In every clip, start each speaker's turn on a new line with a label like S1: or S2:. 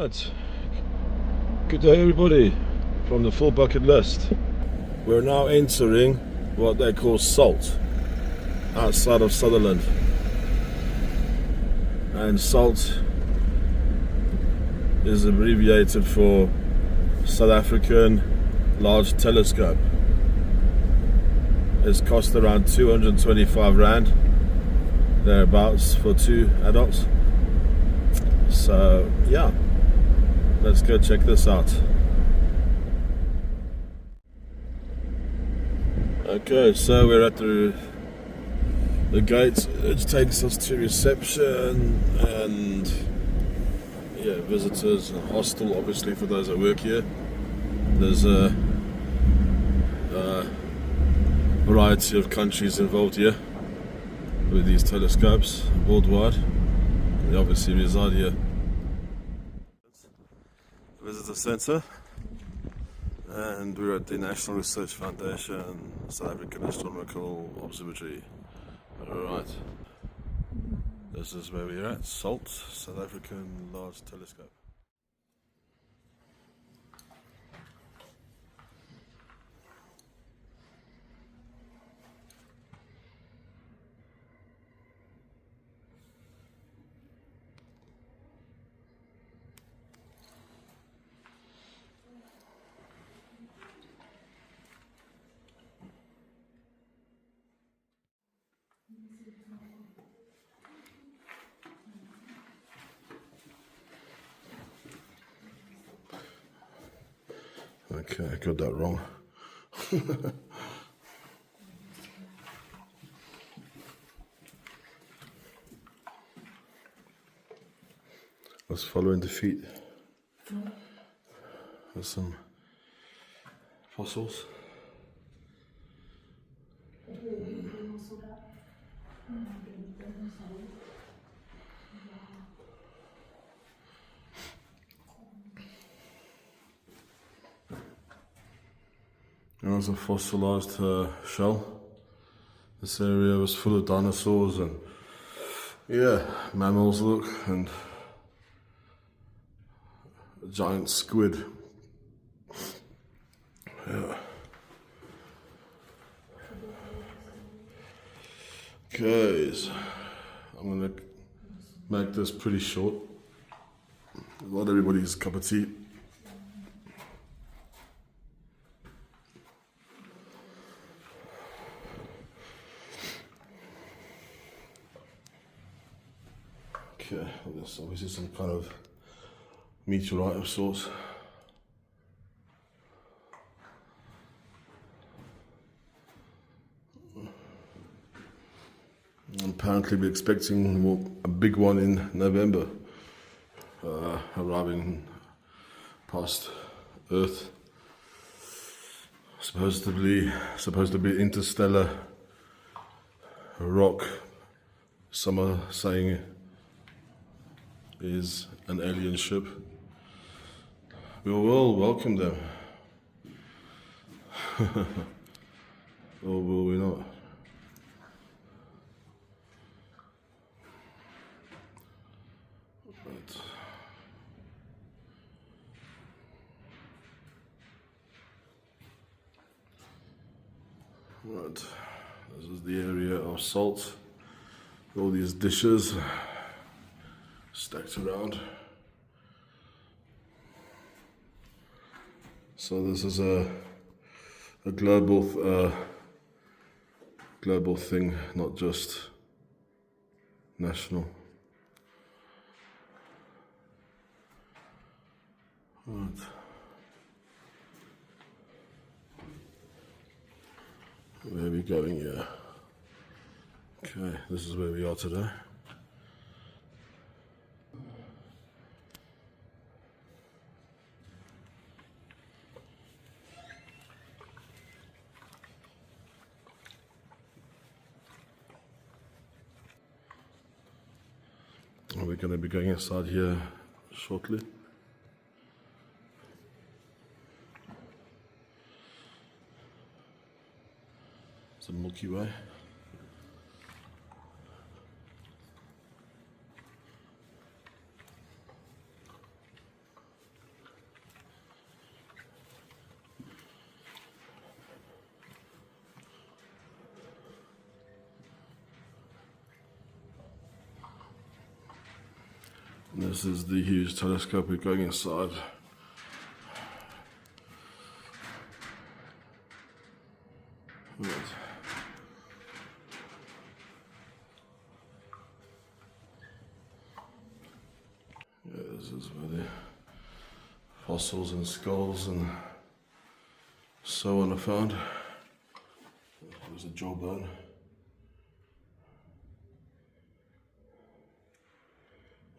S1: Right, good day everybody from the full bucket list. We're now entering what they call SALT outside of Sutherland, and SALT is abbreviated for South African Large Telescope. It's cost around 225 Rand thereabouts for 2 adults. So yeah, let's go check this out. Okay, so we're at the gate. It takes us to reception and yeah, visitors and hostel, obviously, for those that work here. There's a variety of countries involved here with these telescopes worldwide. We obviously reside here. Visitor Centre, and we're at the National Research Foundation, South African Astronomical Observatory. Alright, this is where we're at, SALT, South African Large Telescope. Okay, I got that wrong. I was following the feet. There's some fossils. There was a fossilized shell. This area was full of dinosaurs and yeah, mammals look, and a giant squid. Yeah. Okay, so I'm gonna make this pretty short. Not everybody's cup of tea. Okay, there's obviously some kind of meteorite of sorts. Apparently we're expecting a big one in November, arriving past Earth. Supposed to be interstellar rock. Some are saying is an alien ship. We will welcome them. Or will we not? Right, this is the area of SALT. All these dishes stacked around. So this is a global thing, not just national. Right. Where are we going here? Okay, this is where we are today. We're going to be going inside here shortly. It's a Milky Way. This is the huge telescope we're going inside. Right. Yeah, this is where the fossils and skulls and so on are found. There's a jawbone.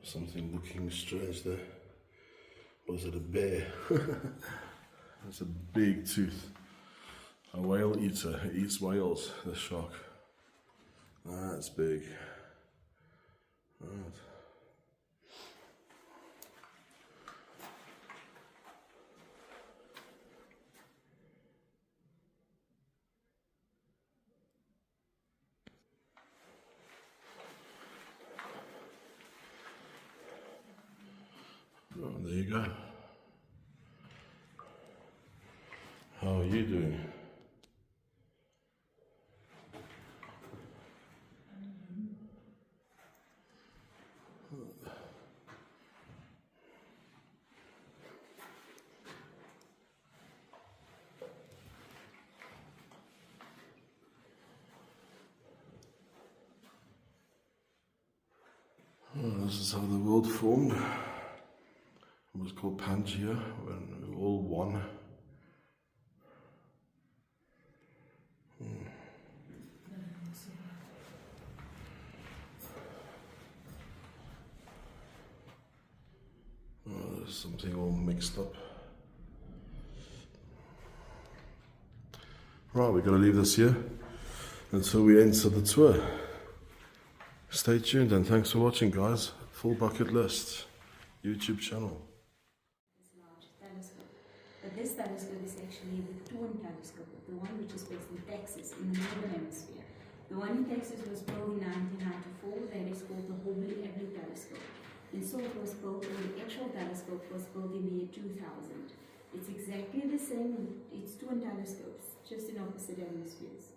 S1: Something looking strange there. Was it a bear? It's a big tooth. A whale eater. It eats whales, this shark. That's big. Right. Oh, there you go. How are you doing? Oh, this is how the world formed. It was called Pangea, when we were all one. Oh, there's something all mixed up. Right, we're going to leave this here until we enter the tour. Stay tuned and thanks for watching, guys. Full Bucket List YouTube channel.
S2: But this telescope is actually the Twin telescope, the one which is based in Texas, in the northern hemisphere. The one in Texas was built in 1994, that is called the Hubble-Evelyn telescope. And so it was built, or the actual telescope was built in the year 2000. It's exactly the same, it's twin telescopes, just in opposite hemispheres.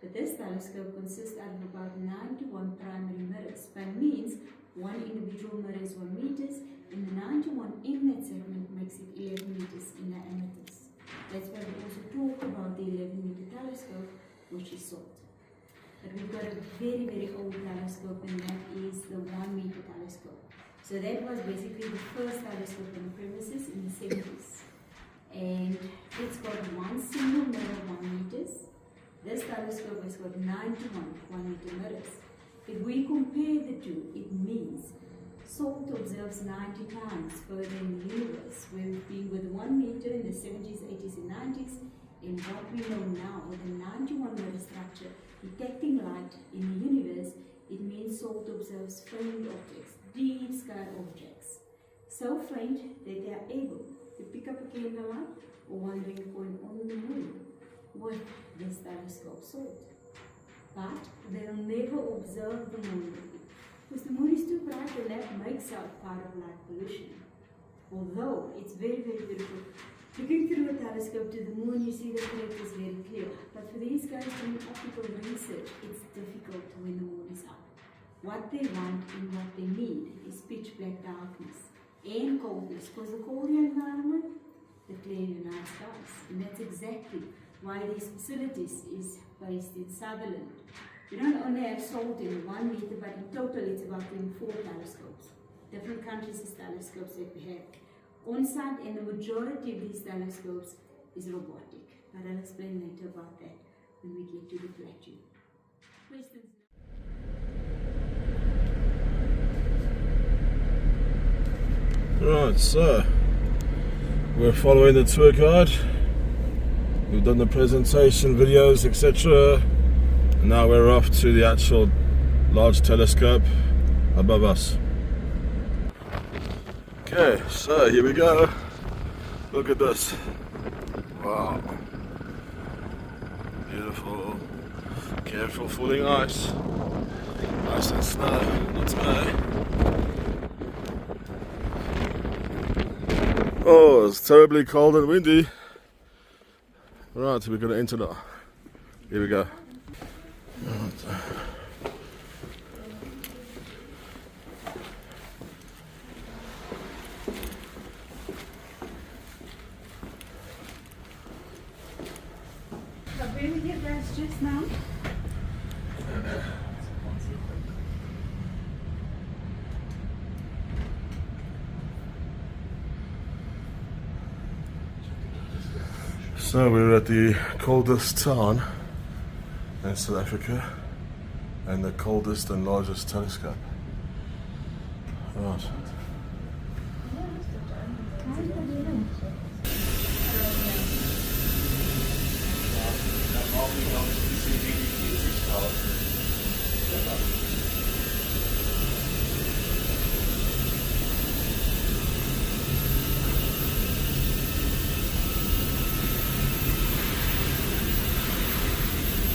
S2: But this telescope consists out of about 91 primary mirrors. That means one individual mirror is 1 meters, and the 91 in that segment makes it 11 meters in diameters. That's why we also talk about the 11-meter telescope, which is SALT. But we've got a very, very old telescope, and that is the 1-meter telescope. So that was basically the first telescope on the premises in the 70s. And it's got one single mirror, 1 meters. This telescope has got 91 1-meter mirrors. If we compare the two, it means SALT observes 90 times further in the universe, where we've been with 1 meter in the 70s, 80s, and 90s, and what we know now with a 91 mirror structure detecting light in the universe, it means SALT observes faint objects, deep sky objects, so faint that they are able to pick up a candlelight or wandering point on the moon with this telescope SALT. But they'll never observe the moon because the moon is too bright and that makes out part of light pollution. Although it's very, very beautiful. Looking through a telescope to the moon, you see the plate is very clear. But for these guys doing optical research, it's difficult when the moon is up. What they want and what they need is pitch black darkness and coldness, because the colder environment, the clearer your night skies. And that's exactly why these facilities is based in Sutherland. We don't only have SALT in 1 meter, but in total it's about 24 telescopes. Different countries' telescopes that we have on site, and the majority of these telescopes is robotic. But I'll explain later about that when we get to the plateau. Questions?
S1: Right, so we're following the tour guide. We've done the presentation videos, etc. And now we're off to the actual large telescope above us. Okay, so here we go. Look at this. Wow. Beautiful. Careful falling ice. Ice and snow, not today. Oh, it's terribly cold and windy. Right, we're going to enter now. Here we go. Right.
S2: where were you guys just now?
S1: So we're at the coldest town in South Africa and the coldest and largest telescope. Right.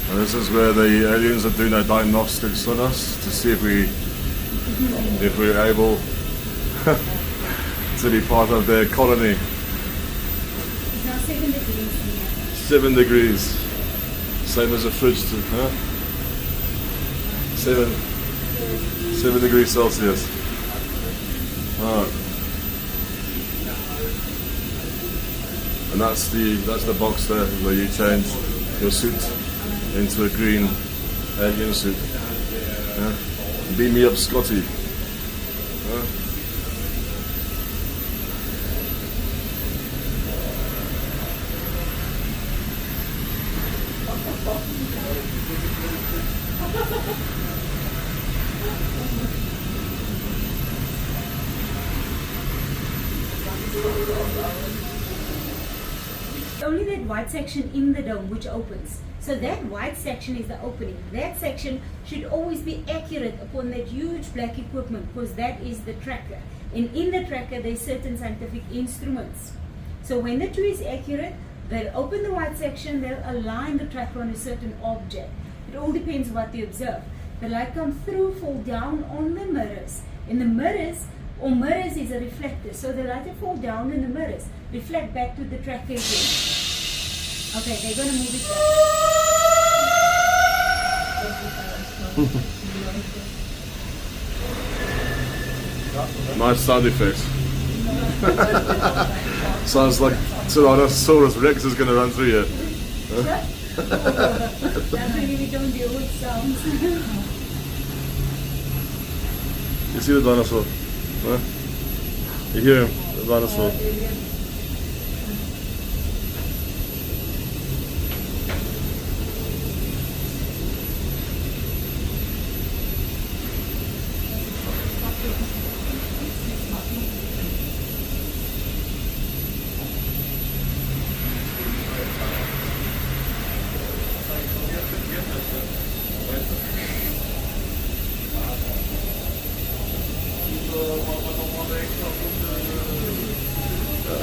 S1: And this is where the aliens are doing their diagnostics on us to see if we're able to be part of their colony.
S2: It's now 7 degrees in here.
S1: 7 degrees, same as a fridge, huh? 7 degrees Celsius. Alright. And that's the box there where you change your suit into a green alien suit. Yeah? Beam me up, Scotty. Yeah?
S2: Only that white section in the dome which opens. So that white section is the opening. That section should always be accurate upon that huge black equipment because that is the tracker. And in the tracker there's certain scientific instruments. So when the two is accurate, they'll open the white section, they'll align the tracker on a certain object. It all depends what they observe. The light comes through, fall down on the mirrors. And the mirrors is a reflector. So the light that fall down in the mirrors reflect back to the tracker again. Okay, they're going to move it back.
S1: Nice sound effects. Sounds like Tyrannosaurus Rex is going to run through here.
S2: That's when we don't deal with sounds.
S1: You see the dinosaur? Huh? You hear him, the dinosaur.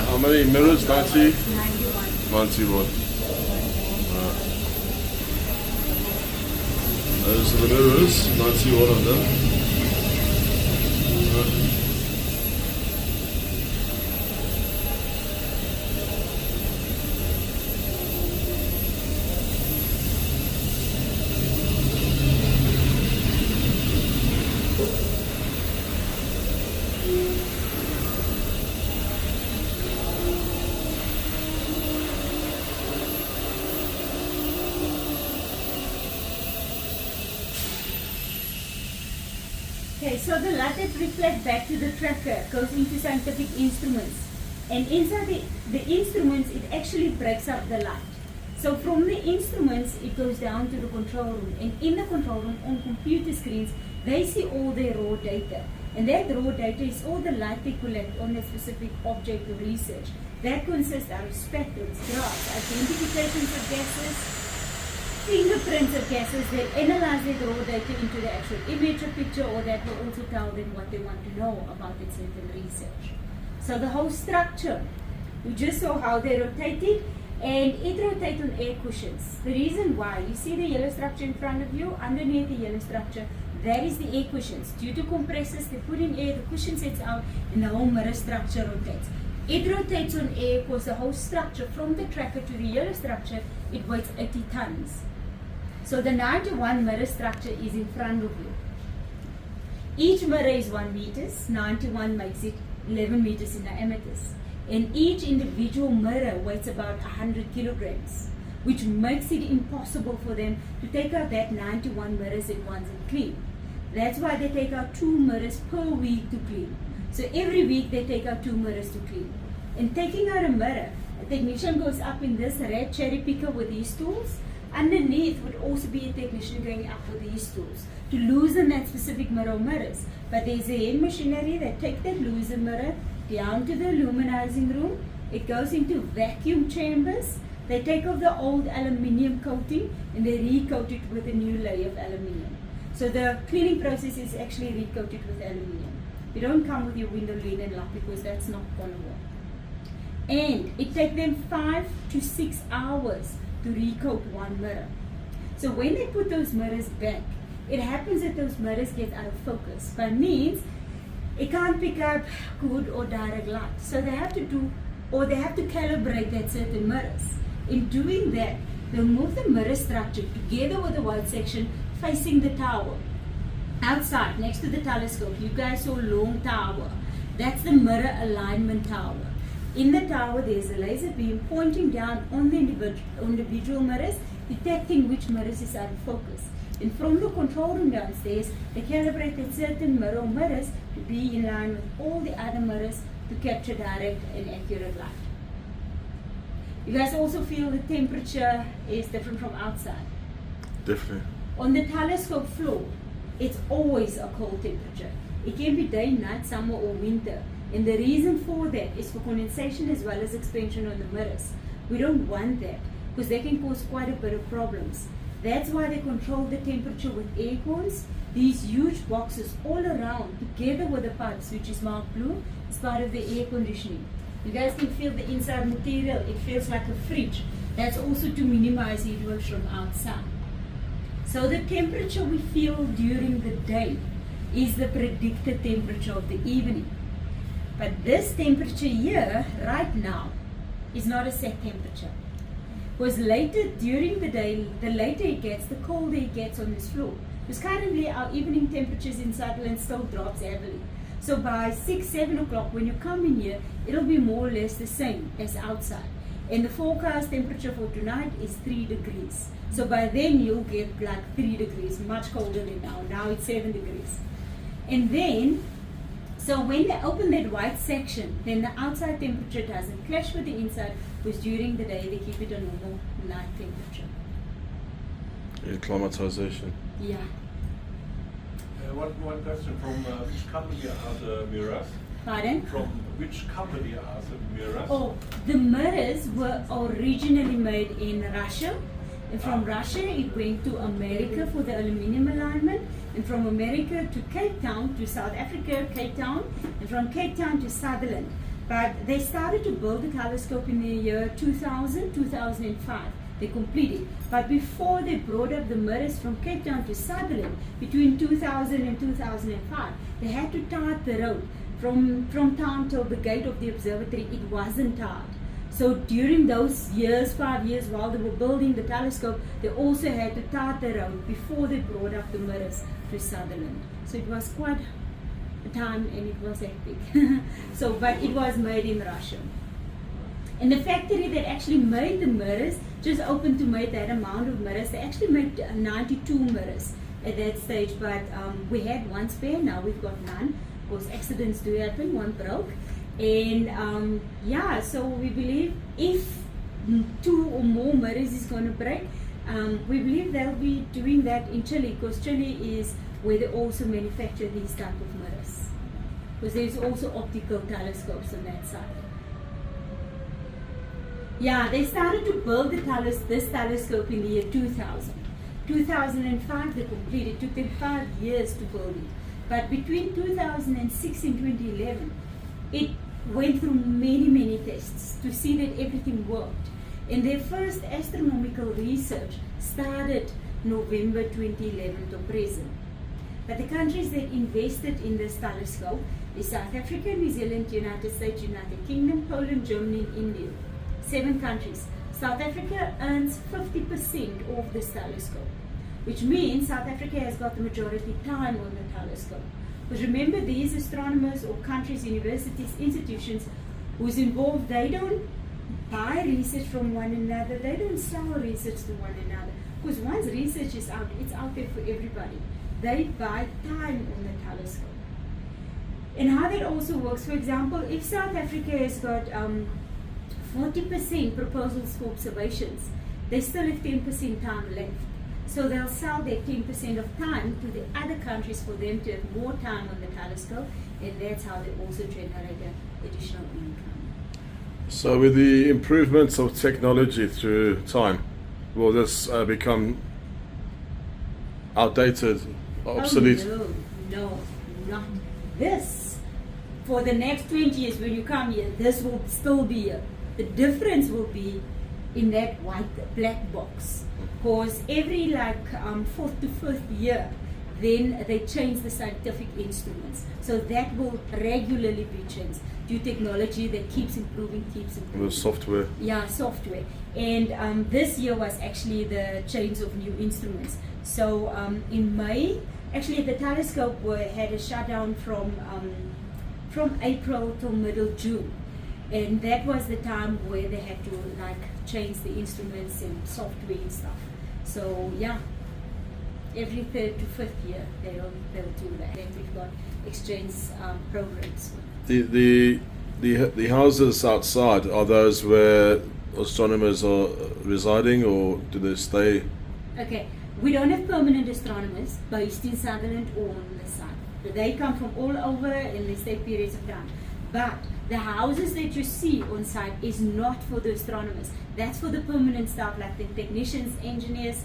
S1: How many mirrors? 90? 91. 91. Those are the mirrors, 91 of them.
S2: Okay, so the light that reflects back to the tracker goes into scientific instruments. And inside the instruments, it actually breaks up the light. So from the instruments, it goes down to the control room. And in the control room, on computer screens, they see all their raw data. And that raw data is all the light they collect on a specific object of research. That consists out of spectrums, graphs, identifications of gases, fingerprints of gases. They analyze their raw data into the actual image or picture, or that will also tell them what they want to know about that certain research. So the whole structure, you just saw how they rotated, and it rotates on air cushions. The reason why, you see the yellow structure in front of you, underneath the yellow structure, that is the air cushions. Due to compressors, they put in air, the cushion sets out, and the whole mirror structure rotates. It rotates on air because the whole structure, from the tracker to the yellow structure, it weighs 80 tons. So the 91 mirror structure is in front of you. Each mirror is 1 meter, 91 makes it 11 meters in diameter. And each individual mirror weighs about 100 kilograms. which makes it impossible for them to take out that 91 mirrors at once and clean. That's why they take out 2 mirrors per week to clean. So every week they take out 2 mirrors to clean. In taking out a mirror, a technician goes up in this red cherry picker with these tools. Underneath would also be a technician going up with these tools to loosen that specific mirror or mirrors. But there's a hand machinery that takes that loosened mirror down to the luminizing room. It goes into vacuum chambers. They take off the old aluminium coating and they recoat it with a new layer of aluminium. So the cleaning process is actually recoated with aluminium. You don't come with your window lid and lock because that's not going to work. And it takes them 5 to 6 hours to recoat one mirror. So when they put those mirrors back, it happens that those mirrors get out of focus. But means it can't pick up good or direct light. So they have to do, or they have to calibrate that certain mirrors. In doing that, they'll move the mirror structure together with the white section facing the tower. Outside, next to the telescope, you guys saw a long tower. That's the mirror alignment tower. In the tower, there's a laser beam pointing down on the individual mirrors, detecting which mirrors is out of focus. And from the control room downstairs, they calibrate that certain mirror or mirrors to be in line with all the other mirrors to capture direct and accurate light. You guys also feel the temperature is different from outside.
S1: Definitely.
S2: On the telescope floor, it's always a cold temperature. It can be day, night, summer or winter. And the reason for that is for condensation as well as expansion on the mirrors. We don't want that because they can cause quite a bit of problems. That's why they control the temperature with air cons. These huge boxes all around together with the pipes, which is marked blue, is part of the air conditioning. You guys can feel the inside material. It feels like a fridge. That's also to minimize heat waves from outside. So the temperature we feel during the day is the predicted temperature of the evening. But this temperature here, right now, is not a set temperature. Because later during the day, the later it gets, the colder it gets on this floor. Because currently our evening temperatures in Sutherland still drops heavily. So by 6, 7 o'clock when you come in here, it'll be more or less the same as outside. And the forecast temperature for tonight is 3 degrees. So by then you'll get like 3 degrees, much colder than now. Now it's 7 degrees. And then, so when they open that white section, then the outside temperature doesn't clash with the inside, because during the day they keep it a normal night temperature.
S1: Acclimatization.
S2: Yeah.
S3: One question, from which company are the mirrors?
S2: Pardon?
S3: From which company are the mirrors?
S2: Oh, the mirrors were originally made in Russia. And from Russia it went to America for the aluminium alignment. And from America to Cape Town, to South Africa, Cape Town. And from Cape Town to Sutherland. But they started to build the telescope in the year 2000, 2005. They completed. But before they brought up the mirrors from Cape Town to Sutherland, between 2000 and 2005, they had to tar the road. From town till the gate of the observatory, it wasn't tarred. So during those years, 5 years, while they were building the telescope, they also had to tar the road before they brought up the mirrors to Sutherland. So it was quite a time and it was epic. But it was made in Russia. And the factory that actually made the mirrors just opened to make that amount of mirrors. They actually made 92 mirrors at that stage, but we had one spare, now we've got none. Of course, accidents do happen, one broke. And yeah, so we believe if 2 or more mirrors is going to break, we believe they'll be doing that in Chile, because Chile is where they also manufacture these type of mirrors. Because there's also optical telescopes on that side. Yeah, they started to build this telescope in the year 2000. 2005 they completed. It took them 5 years to build it. But between 2006 and 2011, it went through many tests to see that everything worked. And their first astronomical research started November 2011 to present. But the countries that invested in this telescope is South Africa, New Zealand, United States, United Kingdom, Poland, Germany, and India. 7 countries. South Africa earns 50% of this telescope, which means South Africa has got the majority time on the telescope. Because remember, these astronomers or countries, universities, institutions who's involved, they don't buy research from one another. They don't sell research to one another. Because once research is out, it's out there for everybody. They buy time on the telescope. And how that also works, for example, if South Africa has got 40% proposals for observations, they still have 10% time left. So they'll sell their 10% of time to the other countries for them to have more time on the telescope, and that's how they also generate additional income.
S1: So with the improvements of technology through time, will this become outdated, obsolete?
S2: Oh, no, not this. For the next 20 years when you come here, this will still be here. The difference will be in that white black box. Because every fourth to fifth year, then they change the scientific instruments. So that will regularly be changed due to technology that keeps improving.
S1: The software.
S2: Yeah, software. And this year was actually the change of new instruments. So in May, actually the telescope had a shutdown from April till middle June. And that was the time where they had to change the instruments and software and stuff. So yeah, every third to fifth year they'll do that. And we've got exchange programs.
S1: The houses outside, are those where astronomers are residing, or do they stay?
S2: Okay, we don't have permanent astronomers based in Sutherland or on the site. They come from all over and they stay periods of time. But the houses that you see on site is not for the astronomers. That's for the permanent staff, like the technicians, engineers,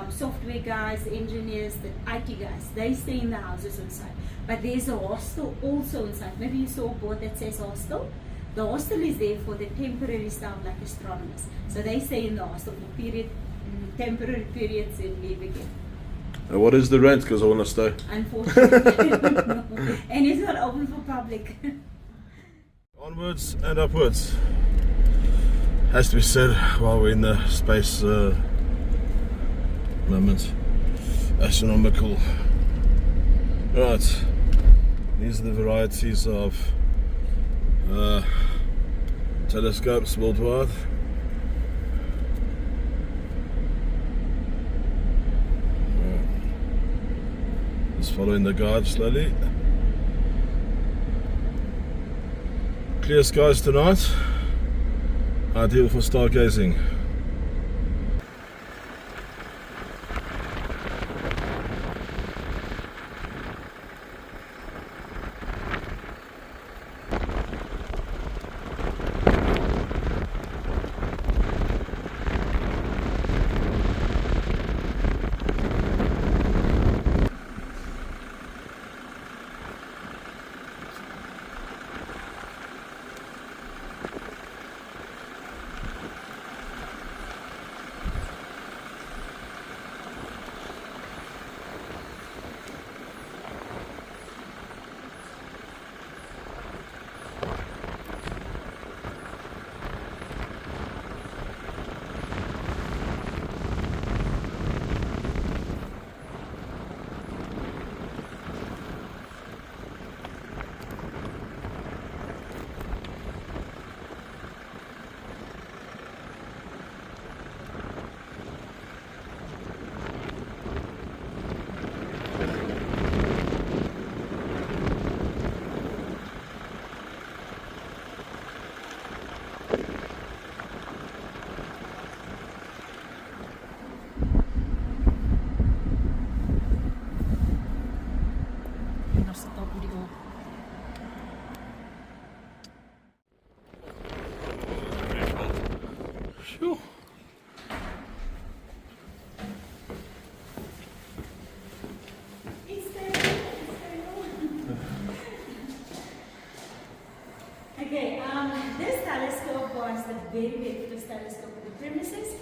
S2: software guys, engineers, the IT guys. They stay in the houses on site. But there's a hostel also on site. Maybe you saw a board that says hostel. The hostel is there for the temporary staff, like astronomers. So they stay in the hostel for temporary periods and leave again.
S1: What is the rent? Because I want to stay.
S2: Unfortunately, no. And it's not open for public.
S1: Onwards and upwards. Has to be said while we're in the space moment. Astronomical. Right. These are the varieties of telescopes worldwide. Just following the guide slowly. Clear skies tonight, ideal for stargazing. Sure.
S2: Okay, this telescope was the very first telescope at the premises,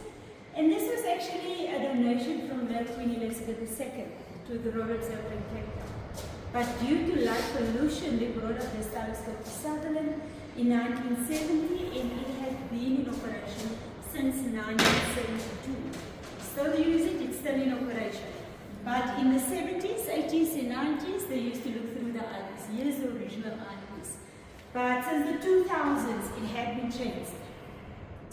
S2: and this was actually a donation from Queen Elizabeth II to the Royal Observatory in Cape Town. But due to light pollution, they brought up this telescope to Sutherland in 1970, and it has been in operation since 1972. Still use it, it's still in operation. But in the 70s, 80s and 90s, they used to look through the eyes. Here's the original eyepiece. But since the 2000s, it had been changed.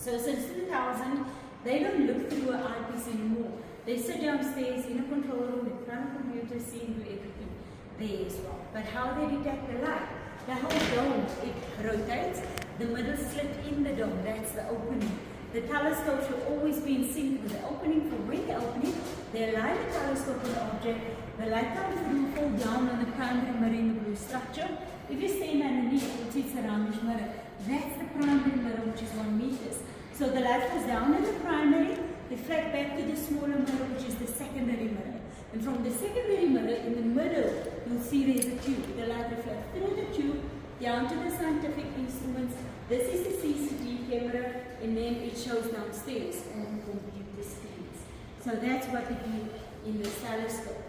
S2: So since 2000, they don't look through an eyepiece anymore. They sit downstairs in a control room in front of a computer, seeing through everything there as well. But how they detect the light? The whole dome, it rotates. The middle slit in the dome, that's the opening. The telescope should always be in sync with the opening. For when they open it, they align the telescope with the object. The light comes through, fall down on the primary mirror in the blue structure. If you stand underneath, you'll see it's a roundish mirror. That's the primary mirror, which is 1 meter. So the light goes down in the primary, reflect back to the smaller mirror, which is the secondary mirror. And from the secondary mirror, in the middle, you'll see there's a tube. The light reflects through the tube, down to the scientific instruments. This is the CCD camera, and then it shows downstairs on computer screens. So that's what we do in the telescope.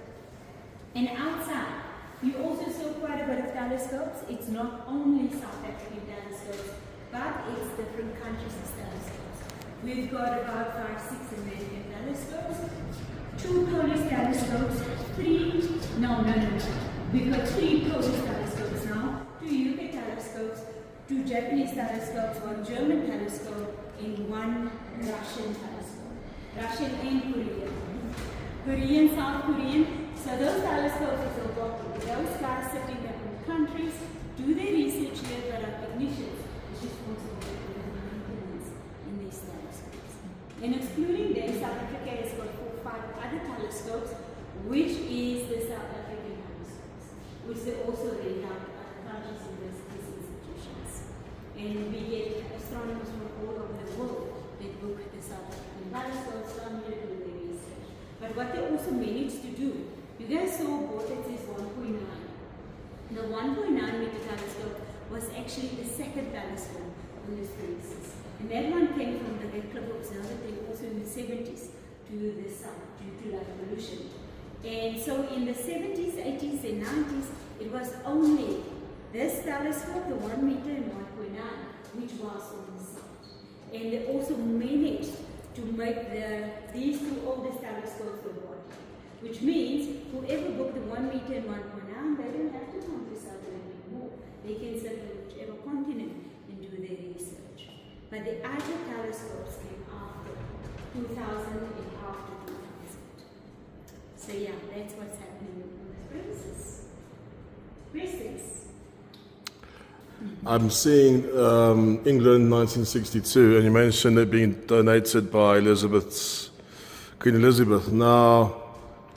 S2: And outside, you also saw quite a bit of telescopes. It's not only South African telescopes, but it's different countries' telescopes. We've got about 5-6 American telescopes, 2 Polish telescopes, 3, no. We've got 3 Polish telescopes now, 2 UK telescopes, 2 Japanese telescopes, 1 German telescope, and 1 Russian telescope. Russian and Korean. Korean, South Korean. So those telescopes are so popular. Those guys sitting there in countries do their research here, but are technicians responsible for the maintenance in these telescopes. And excluding them, South Africa has got 4 or 5 other telescopes, which is the South African telescopes, which they also rent out to other countries and these institutions. And we get astronomers from all over the world that book the South African telescopes, come here to do their research. But what they also managed to do, you guys saw board that says 1.9. The 1.9 meter telescope was actually the second telescope on this premises. And that one came from the Red Cliff Observatory also in the 70s to the sun due to light pollution. And so in the 70s, 80s and 90s, it was only this telescope, the 1 meter and 1.9, which was on the sun. And they also managed to make these 2 oldest telescopes the water. Which means whoever booked the 1 meter and 1.9, they don't have to come to Sutherland anymore. They can sit on whichever continent and do their research. But the other telescopes came after 2000 and after 2000. So yeah, that's what's happening on the premises. Questions?
S1: I'm seeing England 1962, and you mentioned it being donated by Queen Elizabeth. Now,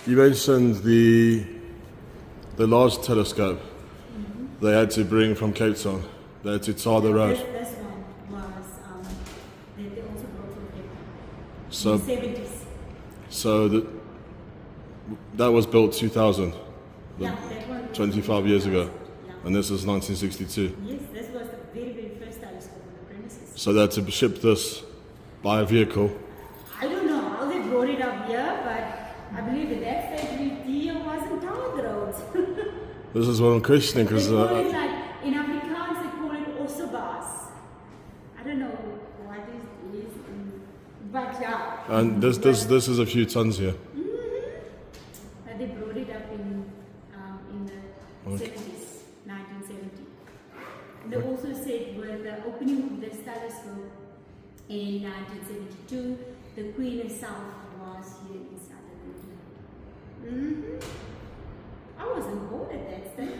S1: you mentioned the large telescope they had to bring from Cape Town. They had to tar the road.
S2: This one was that they also brought from Cape Town
S1: So,
S2: in the 70s.
S1: so that was built 2000,
S2: Yeah, that one was
S1: 25 years ago,
S2: Yeah.
S1: and this is 1962.
S2: Yes, this was the very, very first telescope on the premises.
S1: So they had to ship this by a vehicle.
S2: I don't know how they brought it up here, but I believe at that stage the deal wasn't tarred roads.
S1: This is what I'm questioning,
S2: They
S1: because
S2: call it like, in Afrikaans they call it ossebaas. I don't know what it is, but yeah.
S1: and this is a few tons here.
S2: But they brought it up in the 70s, 1970. And they also said with the opening of this telescope in 1972, the Queen herself was here in Sutherland. I wasn't born at that stage.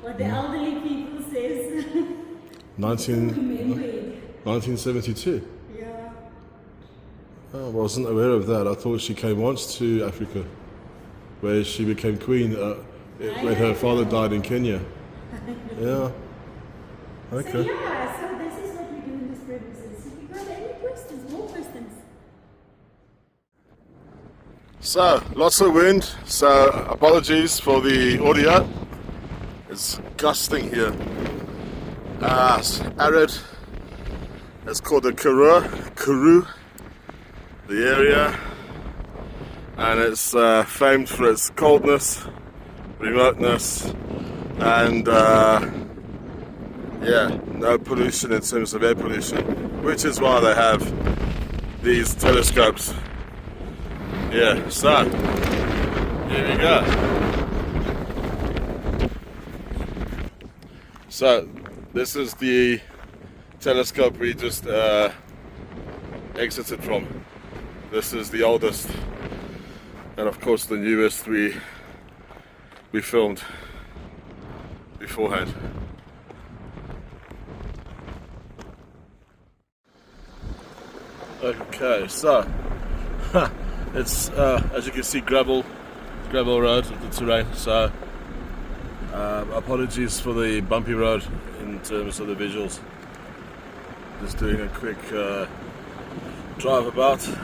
S2: What the elderly people says.
S1: 1972.
S2: Yeah.
S1: I wasn't aware of that. I thought she came once to Africa, where she became queen when her father died in Kenya. Yeah.
S2: So
S1: Okay.
S2: yeah, so this is what we do in this premises. If you got any questions, more questions.
S1: So, lots of wind, so apologies for the audio. It's gusting here. It's arid. It's called the Karoo, the area. And it's famed for its coldness, remoteness, and no pollution in terms of air pollution, which is why they have these telescopes. Yeah, so here we go. So this is the telescope we just exited from. This is the oldest, and of course the newest we filmed beforehand. Okay, so it's as you can see gravel road with the terrain. So apologies for the bumpy road in terms of the visuals. Just doing a quick drive about. Some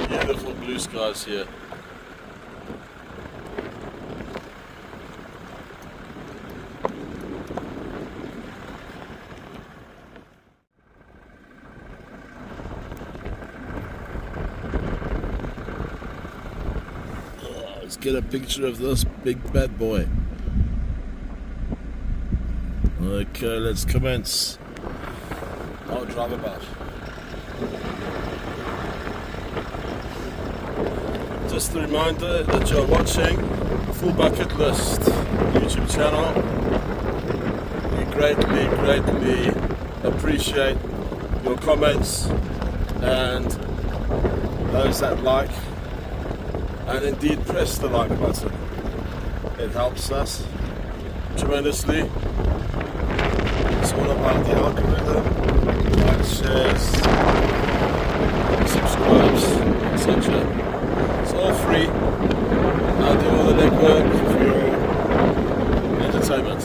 S1: beautiful blue skies here. Let's get a picture of this big bad boy. Okay, let's commence our drive about. Just a reminder that you're watching Full Bucket List YouTube channel. We greatly appreciate your comments and those that like. And indeed press the like button. It helps us tremendously. It's all about the algorithm, like, shares, subscribes, etc. It's all free. I do all the legwork for your entertainment.